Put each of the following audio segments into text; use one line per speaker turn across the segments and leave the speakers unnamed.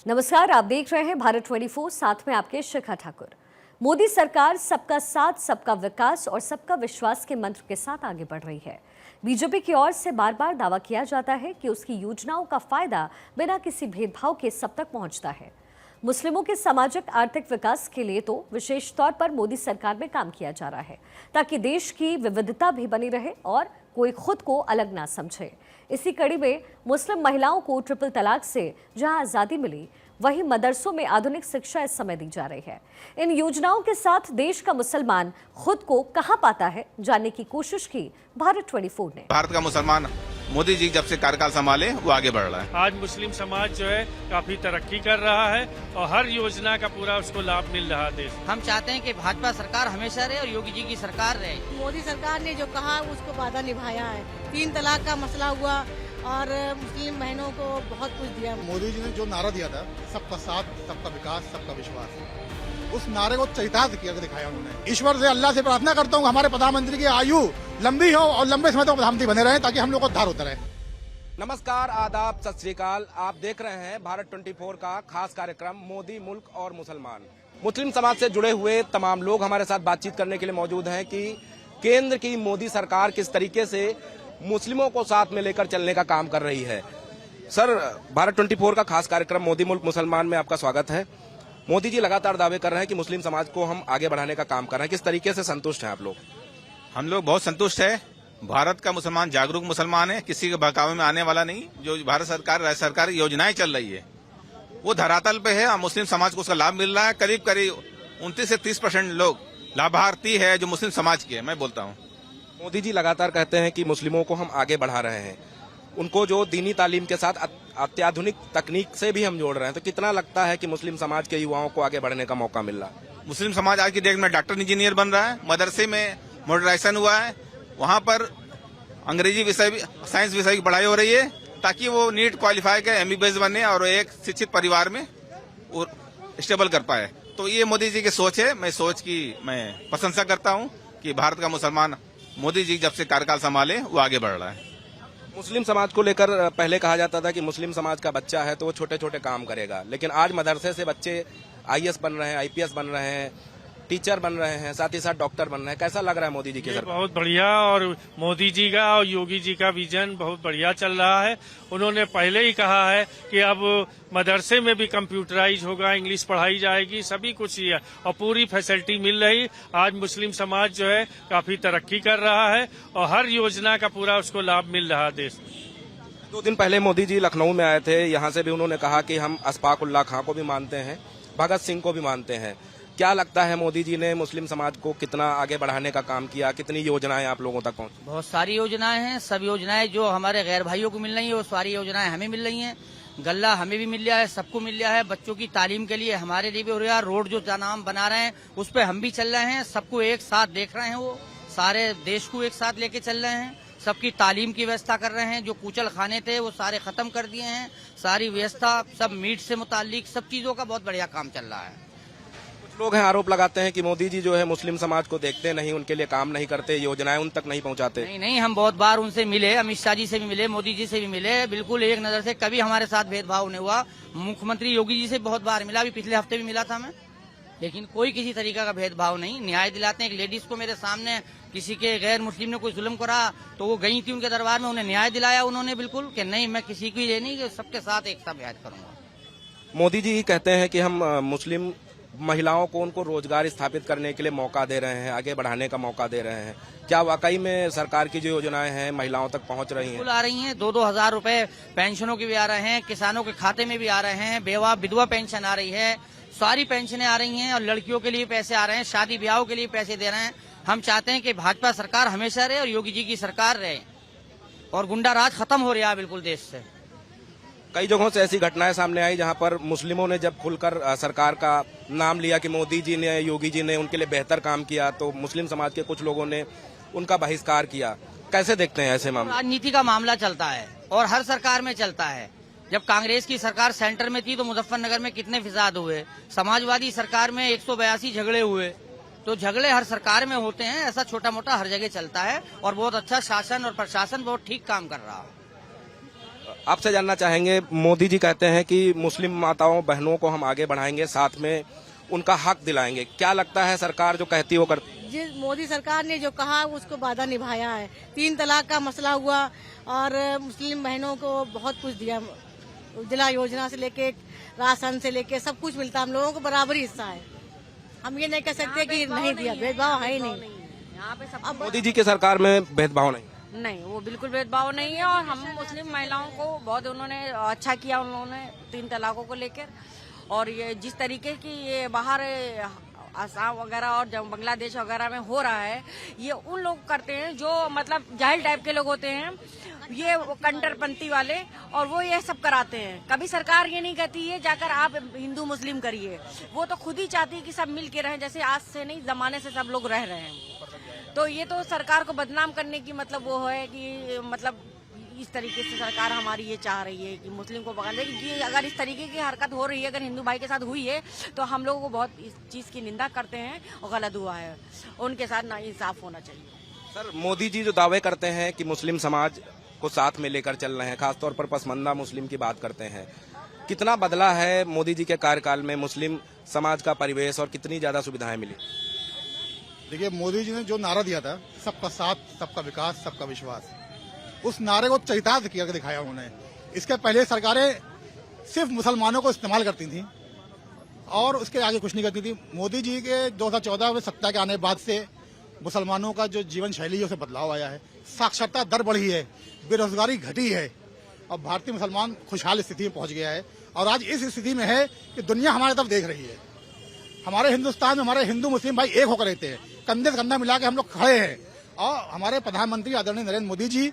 नमस्कार, आप देख रहे हैं भारत 24, साथ में आपके शिखा ठाकुर। मोदी सरकार सबका साथ, सबका विकास और सबका विश्वास के मंत्र के साथ आगे बढ़ रही है। बीजेपी की ओर से बार बार दावा किया जाता है कि उसकी योजनाओं का फायदा बिना किसी भेदभाव के सब तक पहुंचता है। मुस्लिमों के सामाजिक आर्थिक विकास के लिए तो विशेष तौर पर मोदी सरकार में काम किया जा रहा है, ताकि देश की विविधता भी बनी रहे और कोई खुद को अलग ना समझे। इसी कड़ी में मुस्लिम महिलाओं को ट्रिपल तलाक से जहां आजादी मिली, वहीं मदरसों में आधुनिक शिक्षा इस समय दी जा रही है। इन योजनाओं के साथ देश का मुसलमान खुद को कहां पाता है, जानने की कोशिश की भारत 24 ने।
भारत का मुसलमान मोदी जी जब से कार्यकाल संभाले वो आगे बढ़ रहा है।
आज मुस्लिम समाज जो है काफी तरक्की कर रहा है और हर योजना का पूरा उसको लाभ मिल रहा है। देश
हम चाहते हैं कि भाजपा सरकार हमेशा रहे और योगी जी की सरकार रहे।
मोदी सरकार ने जो कहा उसको वादा निभाया है। 3 तलाक का मसला हुआ और मुस्लिम बहनों को बहुत कुछ दिया।
मोदी जी ने जो नारा दिया था, सबका साथ, सबका विकास, सबका विश्वास, उस नारे को चरितार्थ किया दिखाया उन्होंने। ईश्वर से, अल्लाह से प्रार्थना करता हूँ हमारे प्रधानमंत्री की आयु लंबी हो और लंबे समय तक प्रधानमंत्री बने रहे, ताकि हम लोग को उद्धार होता रहे।
नमस्कार, आदाब, सत श्री अकाल। आप देख रहे हैं भारत 24 का खास कार्यक्रम मोदी, मुल्क और मुसलमान। मुस्लिम समाज से जुड़े हुए तमाम लोग हमारे साथ बातचीत करने के लिए मौजूद हैं कि केंद्र की मोदी सरकार किस तरीके से मुस्लिमों को साथ में लेकर चलने का काम कर रही है। सर, भारत 24 का खास कार्यक्रम मोदी, मुल्क, मुसलमान में आपका स्वागत है। मोदी जी लगातार दावे कर रहे हैं कि मुस्लिम समाज को हम आगे बढ़ाने का काम कर रहे हैं। किस तरीके से संतुष्ट हैं आप लोग?
हम लोग बहुत संतुष्ट है। भारत का मुसलमान जागरूक मुसलमान है, किसी के बहकावे में आने वाला नहीं। जो भारत सरकार, राज्य सरकार योजनाएं चल रही है वो धरातल पे है और मुस्लिम समाज को उसका लाभ मिल रहा है। करीब करीब 29 से 30% लोग लाभार्थी है जो मुस्लिम समाज के है, मैं बोलता हूँ।
मोदी जी लगातार कहते हैं कि मुस्लिमों को हम आगे बढ़ा रहे हैं, उनको जो दीनी तालीम के साथ अत्याधुनिक तकनीक से भी हम जोड़ रहे हैं, तो कितना लगता है कि मुस्लिम समाज के युवाओं को आगे बढ़ने का मौका मिल रहा है?
मुस्लिम समाज आज की डेट में डॉक्टर इंजीनियर बन रहा है। मदरसे में मॉडर्नाइजेशन हुआ है, वहाँ पर अंग्रेजी विषय, साइंस विषय की पढ़ाई हो रही है, ताकि वो नीट क्वालिफाई कर MBBS बने और एक शिक्षित परिवार में स्टेबल कर पाए। तो ये मोदी जी की सोच है। मैं सोच की मैं प्रशंसा करता हूँ कि भारत का मुसलमान मोदी जी जब से कार्यकाल संभाले वो आगे बढ़ रहा है।
मुस्लिम समाज को लेकर पहले कहा जाता था कि मुस्लिम समाज का बच्चा है तो वो छोटे छोटे काम करेगा, लेकिन आज मदरसे से बच्चे IAS बन रहे हैं, IPS बन रहे हैं, टीचर बन रहे हैं, साथ ही साथ डॉक्टर बन रहे हैं। कैसा लग रहा है मोदी जी की सरकार?
बहुत बढ़िया, और मोदी जी का और योगी जी का विजन बहुत बढ़िया चल रहा है। उन्होंने पहले ही कहा है कि अब मदरसे में भी कंप्यूटराइज होगा, इंग्लिश पढ़ाई जाएगी, सभी कुछ ही है और पूरी फैसिलिटी मिल रही। आज मुस्लिम समाज जो है काफी तरक्की कर रहा है और हर योजना का पूरा उसको लाभ मिल रहा है। देश
2 दिन पहले मोदी जी लखनऊ में आए थे, यहाँ से भी उन्होंने कहा कि हम अशफाक उल्लाह खां को भी मानते हैं, भगत सिंह को भी मानते हैं। क्या लगता है मोदी जी ने मुस्लिम समाज को कितना आगे बढ़ाने का काम किया? कितनी योजनाएं आप लोगों तक पहुंची?
बहुत सारी योजनाएं हैं। सब योजनाएं जो हमारे गैर भाइयों को मिल रही है वो सारी योजनाएं हमें मिल रही हैं। गल्ला हमें भी मिल रहा है, सबको मिल रहा है। बच्चों की तालीम के लिए हमारे लिए भी हो रहा है। रोड जो नाम बना रहे हैं उस पर हम भी चल रहे हैं। सबको एक साथ देख रहे हैं, वो सारे देश को एक साथ लेके चल रहे हैं। सबकी तालीम की व्यवस्था कर रहे हैं। जो कुचल खाने थे वो सारे खत्म कर दिए हैं। सारी व्यवस्था सब मीट से मुतालिक सब चीजों का बहुत बढ़िया काम चल रहा है।
लोग हैं आरोप लगाते हैं कि मोदी जी जो है मुस्लिम समाज को देखते नहीं, उनके लिए काम नहीं करते, योजनाएं उन तक नहीं पहुंचाते।
नहीं, हम बहुत बार उनसे मिले, अमित शाह जी से भी मिले, मोदी जी से भी मिले। बिल्कुल एक नजर से कभी हमारे साथ भेदभाव नहीं हुआ। मुख्यमंत्री योगी जी से बहुत बार मिला, अभी पिछले हफ्ते भी मिला था मैं, लेकिन कोई किसी तरीका का भेदभाव नहीं। न्याय दिलाते हैं। एक लेडीज को मेरे सामने किसी के गैर मुस्लिम ने कोई जुल्म करा तो वो गई थी उनके दरबार में, उन्हें न्याय दिलाया उन्होंने बिल्कुल कि नहीं, मैं किसी की ये नहीं, सबके साथ एक साथ न्याय करूंगा।
मोदी जी कहते हैं कि हम मुस्लिम महिलाओं को उनको रोजगार स्थापित करने के लिए मौका दे रहे हैं, आगे बढ़ाने का मौका दे रहे हैं। क्या वाकई में सरकार की जो योजनाएं हैं महिलाओं तक पहुंच रही हैं?
आ रही हैं। 2-2 हजार रुपए पेंशनों के भी आ रहे हैं, किसानों के खाते में भी आ रहे हैं, बेवा विधवा पेंशन आ रही है, सारी पेंशनें आ रही हैं और लड़कियों के लिए पैसे आ रहे हैं, शादी ब्याहों के लिए पैसे दे रहे हैं। हम चाहते हैं कि भाजपा सरकार हमेशा रहे और योगी जी की सरकार रहे और गुंडा राज खत्म हो रहा है बिल्कुल देश से।
कई जगहों से ऐसी घटनाएं सामने आई जहां पर मुस्लिमों ने जब खुलकर सरकार का नाम लिया कि मोदी जी ने, योगी जी ने उनके लिए बेहतर काम किया, तो मुस्लिम समाज के कुछ लोगों ने उनका बहिष्कार किया। कैसे देखते हैं ऐसे मामले?
राजनीति का मामला चलता है और हर सरकार में चलता है। जब कांग्रेस की सरकार सेंटर में थी तो मुजफ्फरनगर में कितने फिसाद हुए, समाजवादी सरकार में 182 झगड़े हुए। तो झगड़े हर सरकार में होते हैं, ऐसा छोटा मोटा हर जगह चलता है और बहुत अच्छा शासन और प्रशासन बहुत ठीक काम कर रहा है।
आपसे जानना चाहेंगे, मोदी जी कहते हैं कि मुस्लिम माताओं बहनों को हम आगे बढ़ाएंगे, साथ में उनका हक दिलाएंगे। क्या लगता है सरकार जो कहती है वो करती?
जिस मोदी सरकार ने जो कहा उसको वादा निभाया है। 3 तलाक का मसला हुआ और मुस्लिम बहनों को बहुत कुछ दिया। उज्ज्वला योजना से लेके राशन से लेके सब कुछ मिलता है। हम लोगों को बराबरी हिस्सा है। हम ये नहीं कह सकते कि नहीं दिया, भेदभाव है ही नहीं।
यहाँ पे सब
अब मोदी जी की सरकार में भेदभाव
नहीं, वो बिल्कुल भेदभाव नहीं है। और हम मुस्लिम महिलाओं को बहुत उन्होंने अच्छा किया, उन्होंने 3 तलाकों को लेकर। और ये जिस तरीके की ये बाहर असम वगैरह और जब बांग्लादेश वगैरह में हो रहा है, ये उन लोग करते हैं जो मतलब जाहिल टाइप के लोग होते हैं, ये कट्टरपंथी वाले, और वो ये सब कराते हैं। कभी सरकार ये नहीं कहती है जाकर आप हिंदू मुस्लिम करिए, वो तो खुद ही चाहती है कि सब मिल के रहें, जैसे आज से नहीं जमाने से सब लोग रह रहे हैं। तो ये तो सरकार को बदनाम करने की मतलब वो है कि मतलब इस तरीके से सरकार हमारी ये चाह रही है कि मुस्लिम को पकड़ ले, कि अगर इस तरीके की हरकत हो रही है, अगर हिंदू भाई के साथ हुई है, तो हम लोगों को बहुत इस चीज की निंदा करते हैं और गलत हुआ है। उनके साथ ना इंसाफ होना चाहिए।
सर, मोदी जी जो दावे करते हैं कि मुस्लिम समाज को साथ में लेकर चल रहे हैं, खासतौर पर पसमंदा मुस्लिम की बात करते हैं, कितना बदला है मोदी जी के कार्यकाल में मुस्लिम समाज का परिवेश और कितनी ज्यादा सुविधाएं मिली?
देखिए, मोदी जी ने जो नारा दिया था, सबका साथ, सबका विकास, सबका विश्वास, उस नारे को चरितार्थ करके दिखाया उन्होंने। इसके पहले सरकारें सिर्फ मुसलमानों को इस्तेमाल करती थी और उसके आगे कुछ नहीं करती थी। मोदी जी के 2014 में सत्ता के आने के बाद से मुसलमानों का जो जीवन शैली है उसे बदलाव आया है, साक्षरता दर बढ़ी है, बेरोजगारी घटी है और भारतीय मुसलमान खुशहाल स्थिति में पहुंच गया है। और आज इस स्थिति में है कि दुनिया हमारे तरफ देख रही है। हमारे हिंदुस्तान में हमारे हिंदू मुस्लिम भाई एक होकर रहते हैं, कंधे से कंधा मिला के हम लोग खड़े हैं। और हमारे प्रधानमंत्री आदरणीय नरेंद्र मोदी जी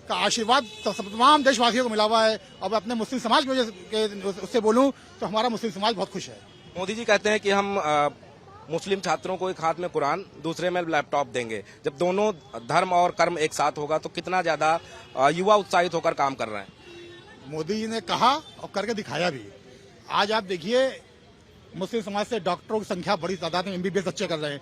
का आशीर्वाद तमाम देशवासियों को मिला हुआ है। और अपने मुस्लिम समाज की वजह से उससे बोलूं तो हमारा मुस्लिम समाज बहुत खुश है।
मोदी जी कहते हैं कि हम मुस्लिम छात्रों को एक हाथ में कुरान, दूसरे में लैपटॉप देंगे। जब दोनों धर्म और कर्म एक साथ होगा तो कितना ज्यादा युवा उत्साहित होकर काम कर रहे हैं।
मोदी जी ने कहा और करके दिखाया भी। आज आप देखिए, मुस्लिम समाज से डॉक्टरों की संख्या बड़ी तादाद में MBBS बच्चे कर रहे हैं,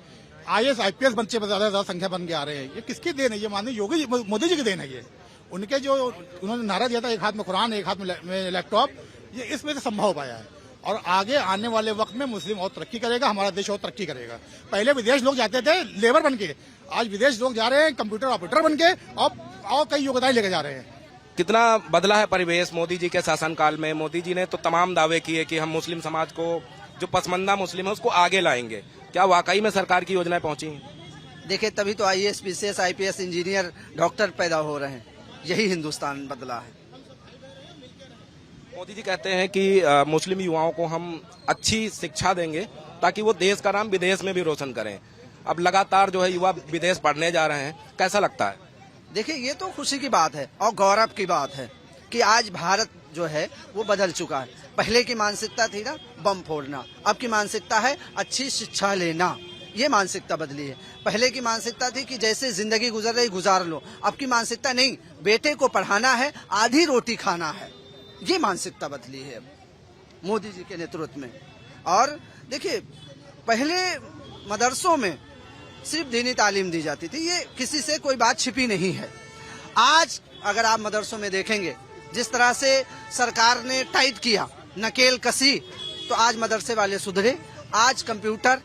IAS IPS बच्चे ज्यादा संख्या बन के आ रहे हैं। ये किसकी देन है? ये माननीय योगी मोदी जी की देन है। ये उनके जो उन्होंने नारा दिया था, एक हाथ में कुरान एक हाथ में लैपटॉप, ये इस वजह से संभव हो पाया है। और आगे आने वाले वक्त में मुस्लिम और तरक्की करेगा, हमारा देश और तरक्की करेगा। पहले विदेश लोग जाते थे लेबर बन के, आज विदेश लोग जा रहे हैं कंप्यूटर ऑपरेटर बन के और कई योग्यताएं लेके जा रहे हैं।
कितना बदला है परिवेश मोदी जी के शासनकाल में? मोदी जी ने तो तमाम दावे किए कि हम मुस्लिम समाज को, जो पसमंदा मुस्लिम है, उसको आगे लाएंगे। क्या वाकई में सरकार की योजनाएं पहुंची?
देखिए, तभी तो IAS PCS IPS engineer doctor पैदा हो रहे हैं। यही हिंदुस्तान बदला है।
मोदी जी कहते हैं कि मुस्लिम युवाओं को हम अच्छी शिक्षा देंगे ताकि वो देश का नाम विदेश में भी रोशन करें। अब लगातार जो है युवा विदेश पढ़ने जा रहे हैं, कैसा लगता है?
देखिए, ये तो खुशी की बात है और गौरव की बात है कि आज भारत जो है वो बदल चुका है। पहले की मानसिकता थी ना बम फोड़ना, अब की मानसिकता है अच्छी शिक्षा लेना। ये मानसिकता बदली है। पहले की मानसिकता थी कि जैसे जिंदगी गुजर रही गुजार लो, अब की मानसिकता नहीं, बेटे को पढ़ाना है, आधी रोटी खाना है। ये मानसिकता बदली है मोदी जी के नेतृत्व में। और देखिए, पहले मदरसों में सिर्फ दीनी तालीम दी जाती थी, ये किसी से कोई बात छिपी नहीं है। आज अगर आप मदरसों में देखेंगे जिस तरह से सरकार ने टाइट किया, नकेल कसी, तो आज मदरसे वाले सुधरे। आज कंप्यूटर,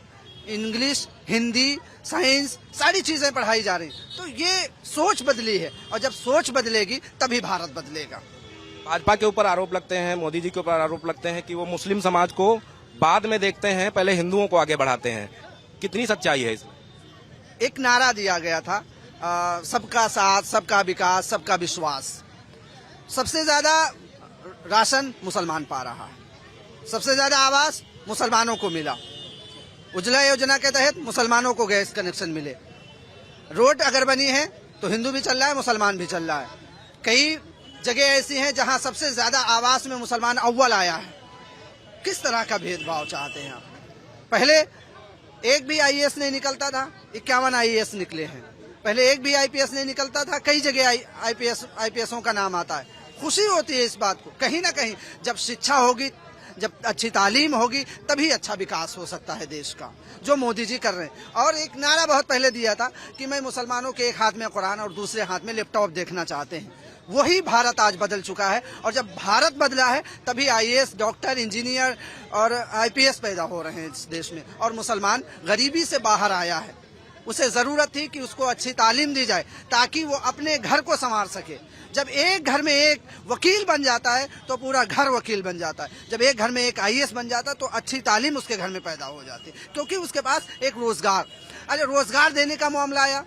इंग्लिश, हिंदी, साइंस, सारी चीजें पढ़ाई जा रही। तो ये सोच बदली है और जब सोच बदलेगी तभी भारत बदलेगा।
भाजपा के ऊपर आरोप लगते हैं, मोदी जी के ऊपर आरोप लगते हैं कि वो मुस्लिम समाज को बाद में देखते हैं, पहले हिंदुओं को आगे बढ़ाते हैं। कितनी सच्चाई है इसमें?
एक नारा दिया गया था, सबका साथ, सबका विकास, सबका विश्वास। सबसे ज्यादा राशन मुसलमान पा रहा है, सबसे ज्यादा आवास मुसलमानों को मिला। उज्ज्वला योजना के तहत मुसलमानों को गैस कनेक्शन मिले। रोड अगर बनी है तो हिंदू भी चल रहा है, मुसलमान भी चल रहा है। कई जगह ऐसी हैं जहां सबसे ज्यादा आवास में मुसलमान अव्वल आया है। किस तरह का भेदभाव चाहते हैं आप? पहले एक भी IAS नहीं निकलता था, 51 IAS निकले हैं। पहले एक भी IPS नहीं निकलता था, कई जगह IPSों का नाम आता है। खुशी होती है इस बात को। कहीं ना कहीं जब शिक्षा होगी, जब अच्छी तालीम होगी तभी अच्छा विकास हो सकता है देश का, जो मोदी जी कर रहे हैं। और एक नारा बहुत पहले दिया था कि मैं मुसलमानों के एक हाथ में कुरान और दूसरे हाथ में लैपटॉप देखना चाहते हैं। वही भारत आज बदल चुका है, और जब भारत बदला है तभी आईएएस, डॉक्टर, इंजीनियर और आईपीएस पैदा हो रहे हैं इस देश में। और मुसलमान गरीबी से बाहर आया है, उसे जरूरत थी कि उसको अच्छी तालीम दी जाए ताकि वो अपने घर को संभाल सके। जब एक घर में एक वकील बन जाता है तो पूरा घर वकील बन जाता है। जब एक घर में एक आईएएस बन जाता है तो अच्छी तालीम उसके घर में पैदा हो जाती है, क्योंकि उसके पास एक रोजगार। अरे रोजगार देने का मामला आया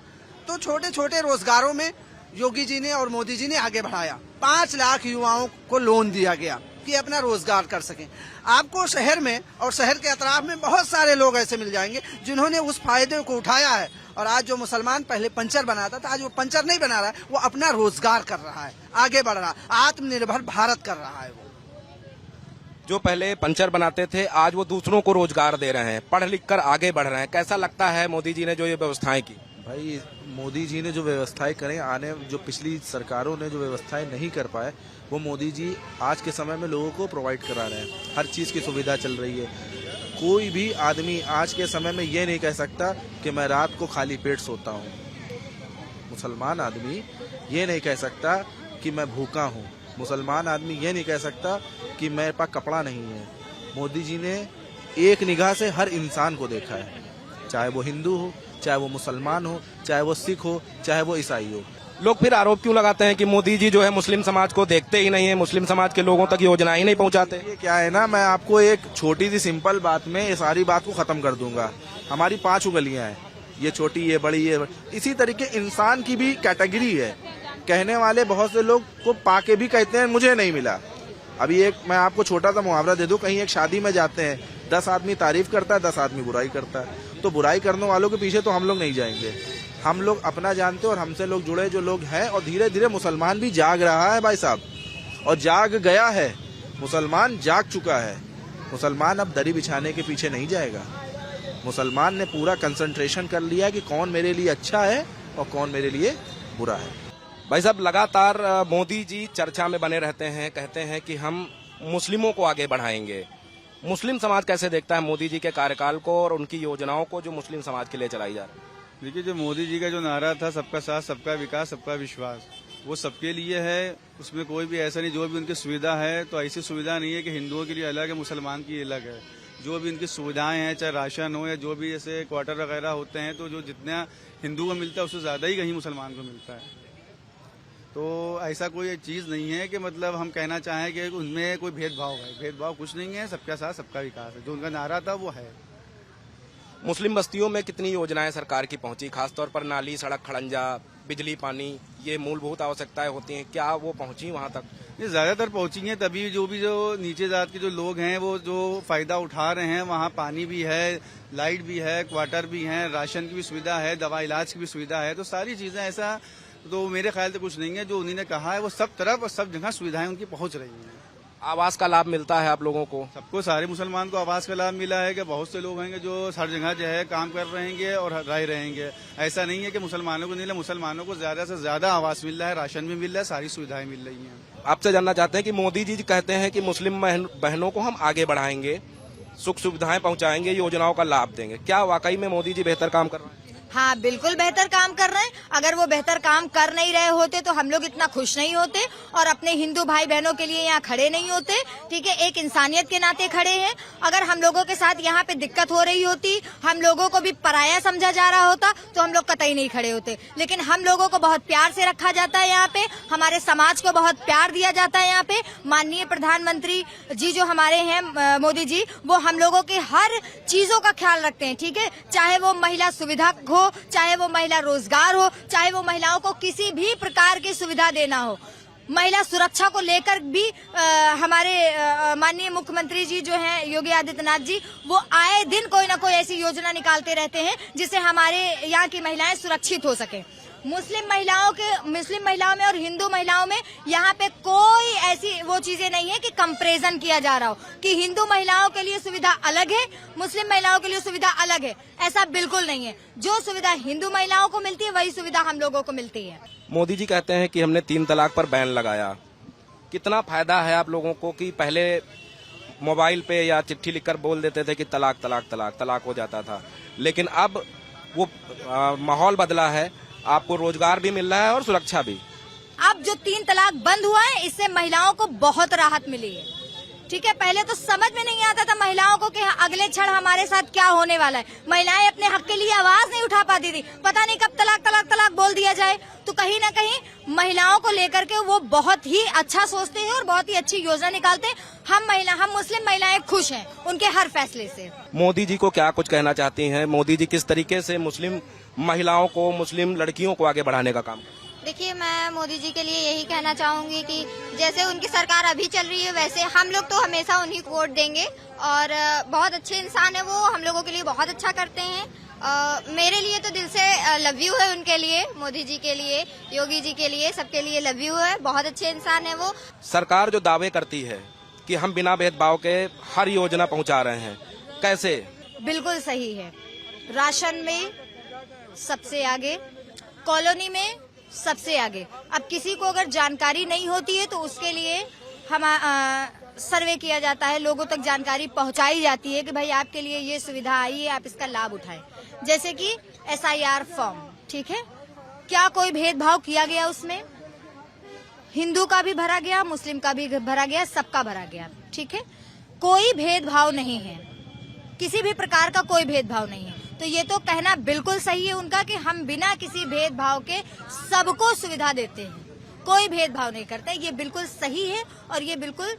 तो छोटे छोटे रोजगारों में योगी जी ने और मोदी जी ने आगे बढ़ाया। 5 लाख युवाओं को लोन दिया गया कि अपना रोजगार कर सकें। आपको शहर में और शहर के अतराफ में बहुत सारे लोग ऐसे मिल जाएंगे जिन्होंने उस फायदे को उठाया है। और आज जो मुसलमान पहले पंचर बनाता था, आज वो पंचर नहीं बना रहा है, वो अपना रोजगार कर रहा है, आगे बढ़ रहा है, आत्मनिर्भर भारत कर रहा है। वो
जो पहले पंचर बनाते थे आज वो दूसरों को रोजगार दे रहे हैं, पढ़ लिख कर आगे बढ़ रहे हैं। कैसा लगता है मोदी जी ने जो ये व्यवस्थाएं की?
भाई मोदी जी ने जो व्यवस्थाएं करें, जो पिछली सरकारों ने जो व्यवस्थाएं नहीं कर पाए वो मोदी जी आज के समय में लोगों को प्रोवाइड करा रहे हैं। हर चीज़ की सुविधा चल रही है। कोई भी आदमी आज के समय में ये नहीं कह सकता कि मैं रात को खाली पेट सोता हूँ। मुसलमान आदमी ये नहीं कह सकता कि मैं भूखा हूँ। मुसलमान आदमी ये नहीं कह सकता कि मेरे पास कपड़ा नहीं है। मोदी जी ने एक निगाह से हर इंसान को देखा है, चाहे वो हिंदू हो, चाहे वो मुसलमान हो, चाहे वो सिख हो, चाहे वो ईसाई हो।
लोग फिर आरोप क्यों लगाते हैं कि मोदी जी जो है मुस्लिम समाज को देखते ही नहीं है, मुस्लिम समाज के लोगों तक योजना ही नहीं पहुंचाते?
ये क्या है ना, मैं आपको एक छोटी सी सिंपल बात में ये सारी बात को खत्म कर दूंगा। हमारी 5 उंगलियां हैं, ये छोटी, ये बड़ी, ये बड़ी। इसी तरीके इंसान की भी कैटेगरी है। कहने वाले बहुत से लोग को पाके भी कहते हैं मुझे नहीं मिला। अभी एक मैं आपको छोटा सा मुहावरा दे दूं, कहीं एक शादी में जाते हैं, 10 आदमी तारीफ करता है, 10 आदमी बुराई करता है। तो बुराई करने वालों के पीछे तो हम लोग नहीं जाएंगे। हम लोग अपना जानते हैं और हमसे लोग जुड़े जो लोग हैं। और धीरे धीरे मुसलमान भी जाग रहा है भाई साहब, और जाग गया है। मुसलमान जाग चुका है। मुसलमान अब दरी बिछाने के पीछे नहीं जाएगा। मुसलमान ने पूरा कंसंट्रेशन कर लिया कि कौन मेरे लिए अच्छा है और कौन मेरे लिए बुरा है।
भाई साहब, लगातार मोदी जी चर्चा में बने रहते हैं, कहते हैं कि हम मुस्लिमों को आगे बढ़ाएंगे। मुस्लिम समाज कैसे देखता है मोदी जी के कार्यकाल को और उनकी योजनाओं को जो मुस्लिम समाज के लिए चलाई जा रही है?
देखिए, जो मोदी जी का जो नारा था सबका साथ, सबका विकास, सबका विश्वास, वो सबके लिए है। उसमें कोई भी ऐसा नहीं, जो भी उनकी सुविधा है तो ऐसी सुविधा नहीं है कि हिंदुओं के लिए अलग है, मुसलमान की अलग है। जो भी उनकी सुविधाएं हैं, चाहे राशन हो या जो भी जैसे क्वार्टर वगैरह होते हैं, तो जो जितना हिंदू को मिलता है उससे ज्यादा ही कहीं मुसलमान को मिलता है। तो ऐसा कोई चीज नहीं है कि मतलब हम कहना चाहें कि उनमें कोई भेदभाव है। भेदभाव कुछ नहीं है, सबका साथ, सबका विकास है। जो उनका नारा था वो है।
मुस्लिम बस्तियों में कितनी योजनाएं सरकार की पहुंची, खासतौर पर नाली, सड़क, खड़ंजा, बिजली, पानी, ये मूलभूत आवश्यकताएं होती हैं, क्या वो पहुंची वहां तक?
ये ज्यादातर पहुंची हैं, तभी जो नीचे जात के जो लोग हैं वो जो फायदा उठा रहे हैं। वहाँ पानी भी है, लाइट भी है, क्वार्टर भी है, राशन की भी सुविधा है, दवा इलाज की भी सुविधा है। तो सारी चीजें ऐसा तो मेरे ख्याल से कुछ नहीं है। जो उन्होंने कहा है वो सब तरफ और सब जगह सुविधाएं उनकी पहुंच रही हैं।
आवास का लाभ मिलता है आप लोगों को?
सबको, सारे मुसलमान को आवास का लाभ मिला है। कि बहुत से लोग हैं जो हर जगह जो है काम कर रहेंगे और रह रहेंगे। ऐसा नहीं है कि मुसलमानों को नहीं मिला। मुसलमानों को ज्यादा से ज्यादा आवास मिल रहा है, राशन भी मिल रहा है, सारी सुविधाएं मिल रही हैं।
आपसे जानना चाहते हैं कि मोदी जी कहते हैं कि मुस्लिम बहनों को हम आगे बढ़ाएंगे, सुख सुविधाएं पहुंचाएंगे, योजनाओं का लाभ देंगे। क्या वाकई में मोदी जी बेहतर काम कर रहे हैं?
हाँ, बिल्कुल बेहतर काम कर रहे हैं। अगर वो बेहतर काम कर नहीं रहे होते तो हम लोग इतना खुश नहीं होते और अपने हिंदू भाई बहनों के लिए यहाँ खड़े नहीं होते। ठीक है, एक इंसानियत के नाते खड़े हैं। अगर हम लोगों के साथ यहाँ पे दिक्कत हो रही होती, हम लोगों को भी पराया समझा जा रहा होता, तो हम लोग कतई नहीं खड़े होते। लेकिन हम लोगों को बहुत प्यार से रखा जाता है यहाँ पे, हमारे समाज को बहुत प्यार दिया जाता है यहाँ पे। माननीय प्रधानमंत्री जी जो हमारे हैं मोदी जी, वो हम लोगों के हर चीजों का ख्याल रखते हैं। ठीक है, चाहे वो महिला सुविधा हो, चाहे वो महिला रोजगार हो, चाहे वो महिलाओं को किसी भी प्रकार की सुविधा देना हो। महिला सुरक्षा को लेकर भी हमारे माननीय मुख्यमंत्री जी जो हैं योगी आदित्यनाथ जी, वो आए दिन कोई ना कोई ऐसी योजना निकालते रहते हैं जिससे हमारे यहाँ की महिलाएं सुरक्षित हो सके। मुस्लिम महिलाओं में और हिंदू महिलाओं में यहाँ पे कोई ऐसी वो चीजें नहीं है कि कंपैरिजन किया जा रहा हो कि हिंदू महिलाओं के लिए सुविधा अलग है, मुस्लिम महिलाओं के लिए सुविधा अलग है। ऐसा बिल्कुल नहीं है। जो सुविधा हिंदू महिलाओं को मिलती है वही सुविधा हम लोगों को मिलती है।
मोदी जी कहते हैं कि हमने 3 तलाक पर बैन लगाया। कितना फायदा है आप लोगों को कि पहले मोबाइल पे या चिट्ठी लिखकर बोल देते थे कि तलाक तलाक तलाक तलाक हो जाता था। लेकिन अब वो माहौल बदला है, आपको रोजगार भी मिल रहा है और सुरक्षा भी।
अब जो 3 तलाक बंद हुआ है, इससे महिलाओं को बहुत राहत मिली है। ठीक है, पहले तो समझ में नहीं आता था महिलाओं को कि अगले क्षण हमारे साथ क्या होने वाला है। महिलाएं अपने हक के लिए आवाज नहीं उठा पाती थी, पता नहीं कब तलाक तलाक तलाक बोल दिया जाए। तो कहीं ना कहीं महिलाओं को लेकर के वो बहुत ही अच्छा सोचते हैं और बहुत ही अच्छी योजना निकालते हैं। हम मुस्लिम महिलाएं खुश हैं उनके हर फैसले से।
मोदी जी को क्या कुछ कहना चाहती हैं? मोदी जी किस तरीके से मुस्लिम महिलाओं को, मुस्लिम लड़कियों को आगे बढ़ाने का काम?
देखिए, मैं मोदी जी के लिए यही कहना चाहूंगी कि जैसे उनकी सरकार अभी चल रही है, वैसे हम लोग तो हमेशा उन्हीं को वोट देंगे। और बहुत अच्छे इंसान है वो, हम लोगों के लिए बहुत अच्छा करते हैं। मेरे लिए तो दिल से लव यू है उनके लिए, मोदी जी के लिए, योगी जी के लिए, सबके लिए लव यू है। बहुत अच्छे इंसान है वो।
सरकार जो दावे करती है कि हम बिना भेदभाव के हर योजना पहुंचा रहे हैं, कैसे?
बिल्कुल सही है। राशन में सबसे आगे, कॉलोनी में सबसे आगे। अब किसी को अगर जानकारी नहीं होती है तो उसके लिए हम सर्वे किया जाता है, लोगों तक जानकारी पहुंचाई जाती है कि भाई आपके लिए ये सुविधा आई है, आप इसका लाभ उठाएं। जैसे कि SIR फॉर्म, ठीक है, क्या कोई भेदभाव किया गया उसमें? हिंदू का भी भरा गया, मुस्लिम का भी भरा गया, सबका भरा गया। ठीक है, कोई भेदभाव नहीं है, किसी भी प्रकार का कोई भेदभाव नहीं है। तो ये तो कहना बिल्कुल सही है उनका कि हम बिना किसी भेदभाव के सबको सुविधा देते हैं, कोई भेदभाव नहीं करते। ये बिल्कुल सही है और ये बिल्कुल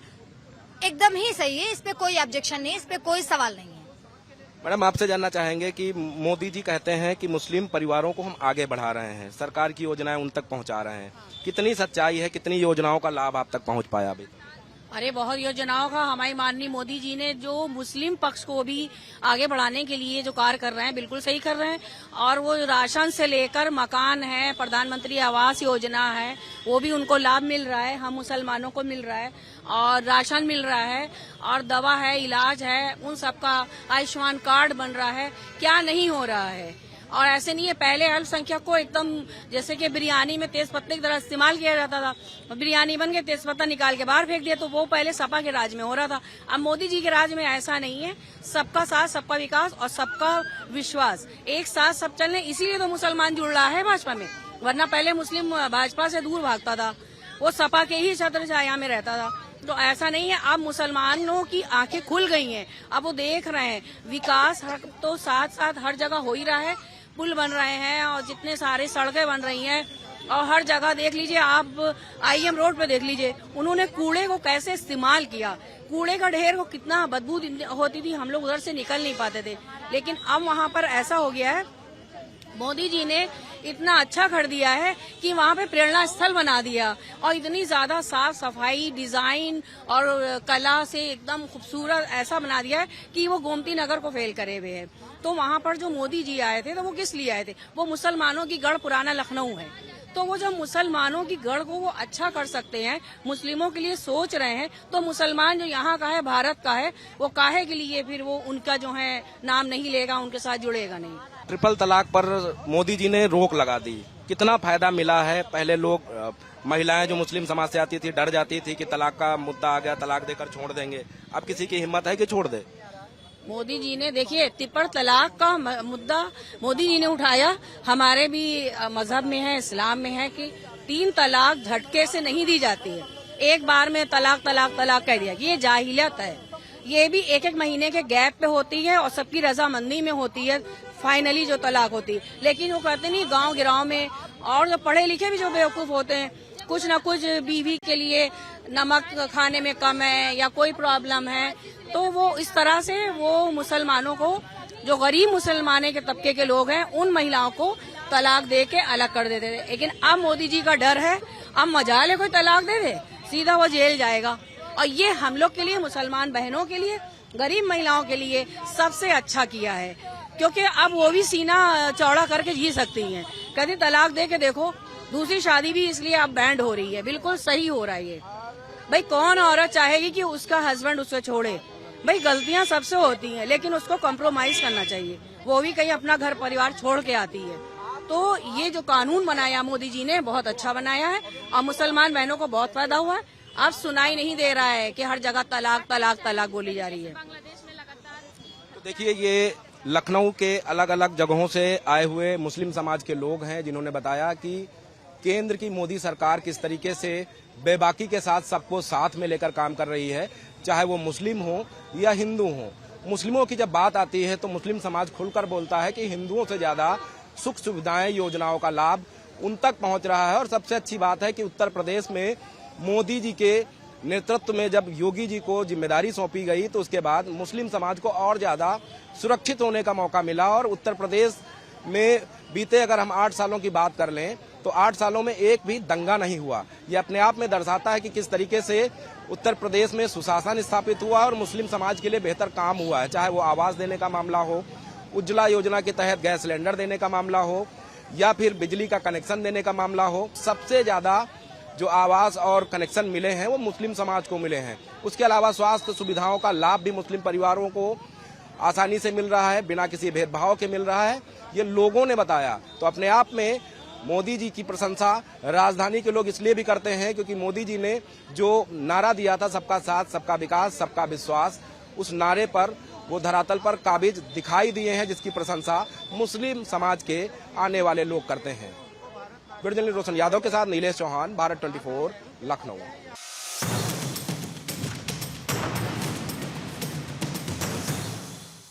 एकदम ही सही है, इस पे कोई ऑब्जेक्शन नहीं, इस पे कोई सवाल नहीं है।
मैडम, आपसे जानना चाहेंगे कि मोदी जी कहते हैं कि मुस्लिम परिवारों को हम आगे बढ़ा रहे हैं, सरकार की योजनाएं उन तक पहुंचा रहे हैं। कितनी सच्चाई है, कितनी योजनाओं का लाभ आप तक पहुंच पाया अभी?
अरे बहुत योजनाओं का हमारी माननीय मोदी जी ने जो मुस्लिम पक्ष को भी आगे बढ़ाने के लिए जो कार्य कर रहे हैं, बिल्कुल सही कर रहे हैं। और वो राशन से लेकर मकान है, प्रधानमंत्री आवास योजना है, वो भी उनको लाभ मिल रहा है, हम मुसलमानों को मिल रहा है। और राशन मिल रहा है, और दवा है, इलाज है, उन सबका आयुष्मान कार्ड बन रहा है। क्या नहीं हो रहा है? और ऐसे नहीं है, पहले अल्पसंख्यक को एकदम जैसे कि बिरयानी में तेज पत्ते की तरह इस्तेमाल किया जाता था। बिरयानी बन के तेज पत्ता निकाल के बाहर फेंक दिया, तो वो पहले सपा के राज में हो रहा था। अब मोदी जी के राज में ऐसा नहीं है, सबका साथ, सबका विकास और सबका विश्वास, एक साथ सब चलने। इसीलिए तो मुसलमान जुड़ रहा है भाजपा में, वरना पहले मुस्लिम भाजपा से दूर भागता था, वो सपा के ही छत्र छाया में रहता था। तो ऐसा नहीं है, अब मुसलमानों की आंखें खुल गई हैं, अब वो देख रहे हैं विकास तो साथ साथ हर जगह हो ही रहा है। पुल बन रहे हैं और जितने सारे सड़कें बन रही हैं, और हर जगह देख लीजिए आप, IM रोड पे देख लीजिए उन्होंने कूड़े को कैसे इस्तेमाल किया। कूड़े का ढेर को कितना बदबू होती थी, हम लोग उधर से निकल नहीं पाते थे। लेकिन अब वहाँ पर ऐसा हो गया है, मोदी जी ने इतना अच्छा कर दिया है कि वहाँ पे प्रेरणा स्थल बना दिया, और इतनी ज्यादा साफ सफाई, डिजाइन और कला से एकदम खूबसूरत ऐसा बना दिया है कि वो गोमती नगर को फेल करे हुए है। तो वहाँ पर जो मोदी जी आए थे, तो वो किस लिए आए थे? वो मुसलमानों की गढ़ पुराना लखनऊ है, तो वो जब मुसलमानों की गढ़ को वो अच्छा कर सकते हैं, मुस्लिमों के लिए सोच रहे हैं, तो मुसलमान जो यहाँ का है, भारत का है, वो काहे के लिए फिर वो उनका जो है नाम नहीं लेगा, उनके साथ जुड़ेगा नहीं।
ट्रिपल तलाक पर मोदी जी ने रोक लगा दी, कितना फायदा मिला है? पहले लोग, महिलाएं जो मुस्लिम समाज से आती थी, डर जाती थी कि तलाक का मुद्दा आ गया, तलाक देकर छोड़ देंगे। अब किसी की हिम्मत है कि छोड़ दे?
मोदी जी ने, देखिए, ट्रिपल तलाक का मुद्दा मोदी जी ने उठाया। हमारे भी मजहब में है, इस्लाम में है कि 3 तलाक झटके से नहीं दी जाती है, एक बार में तलाक तलाक तलाक कह दिया, ये जाहिलियत है। ये भी 1-1 महीने के गैप पे होती है और सबकी रजामंदी में होती है, फाइनली जो तलाक होती है। लेकिन वो कहते नहीं, गांव गिराव में और जो पढ़े लिखे भी जो बेवकूफ होते हैं, कुछ न कुछ बीवी के लिए नमक खाने में कम है या कोई प्रॉब्लम है, तो वो इस तरह से वो मुसलमानों को, जो गरीब मुसलमाने के तबके के लोग हैं, उन महिलाओं को तलाक दे के अलग कर देते थे। लेकिन अब मोदी जी का डर है, अब मजाल है कोई तलाक दे दे, सीधा वो जेल जाएगा। और ये हम लोग के लिए, मुसलमान बहनों के लिए, गरीब महिलाओं के लिए सबसे अच्छा किया है, क्योंकि अब वो भी सीना चौड़ा करके जी सकती हैं। कहती तलाक दे के देखो, दूसरी शादी भी इसलिए अब बैंड हो रही है। बिल्कुल सही हो रहा है ये। भाई कौन औरत चाहेगी कि उसका हस्बैंड उसे छोड़े? भाई गलतियां सबसे होती हैं, लेकिन उसको कॉम्प्रोमाइज करना चाहिए, वो भी कहीं अपना घर परिवार छोड़ के आती है। तो ये जो कानून बनाया मोदी जी ने, बहुत अच्छा बनाया है और मुसलमान बहनों को बहुत फायदा हुआ है। अब सुनाई नहीं दे रहा है कि हर जगह तलाक तलाक तलाक बोली जा रही है।
तो देखिए, ये लखनऊ के अलग अलग जगहों से आए हुए मुस्लिम समाज के लोग हैं जिन्होंने बताया कि केंद्र की मोदी सरकार किस तरीके से बेबाकी के साथ सबको साथ में लेकर काम कर रही है, चाहे वो मुस्लिम हो या हिंदू हो। मुस्लिमों की जब बात आती है तो मुस्लिम समाज खुलकर बोलता है कि हिंदुओं से ज्यादा सुख सुविधाएं, योजनाओं का लाभ उन तक पहुंच रहा है। और सबसे अच्छी बात है कि उत्तर प्रदेश में मोदी जी के नेतृत्व में जब योगी जी को जिम्मेदारी सौंपी गई तो उसके बाद मुस्लिम समाज को और ज्यादा सुरक्षित होने का मौका मिला। और उत्तर प्रदेश में बीते अगर हम 8 सालों की बात कर लें तो 8 सालों में एक भी दंगा नहीं हुआ। ये अपने आप में दर्शाता है कि किस तरीके से उत्तर प्रदेश में सुशासन स्थापित हुआ और मुस्लिम समाज के लिए बेहतर काम हुआ है, चाहे वो आवास देने का मामला हो, उज्ज्वला योजना के तहत गैस सिलेंडर देने का मामला हो, या फिर बिजली का कनेक्शन देने का मामला हो। सबसे ज्यादा जो आवास और कनेक्शन मिले हैं वो मुस्लिम समाज को मिले हैं। उसके अलावा स्वास्थ्य सुविधाओं का लाभ भी मुस्लिम परिवारों को आसानी से मिल रहा है, बिना किसी भेदभाव के मिल रहा है, ये लोगों ने बताया। तो अपने आप में मोदी जी की प्रशंसा राजधानी के लोग इसलिए भी करते हैं क्योंकि मोदी जी ने जो नारा दिया था, सबका साथ, सबका विकास, सबका विश्वास, उस नारे पर वो धरातल पर काबिज दिखाई दिए हैं, जिसकी प्रशंसा मुस्लिम समाज के आने वाले लोग करते हैं। वीडियो जर्नलिस्ट रोशन यादव के साथ नीलेश चौहान, भारत 24, लखनऊ।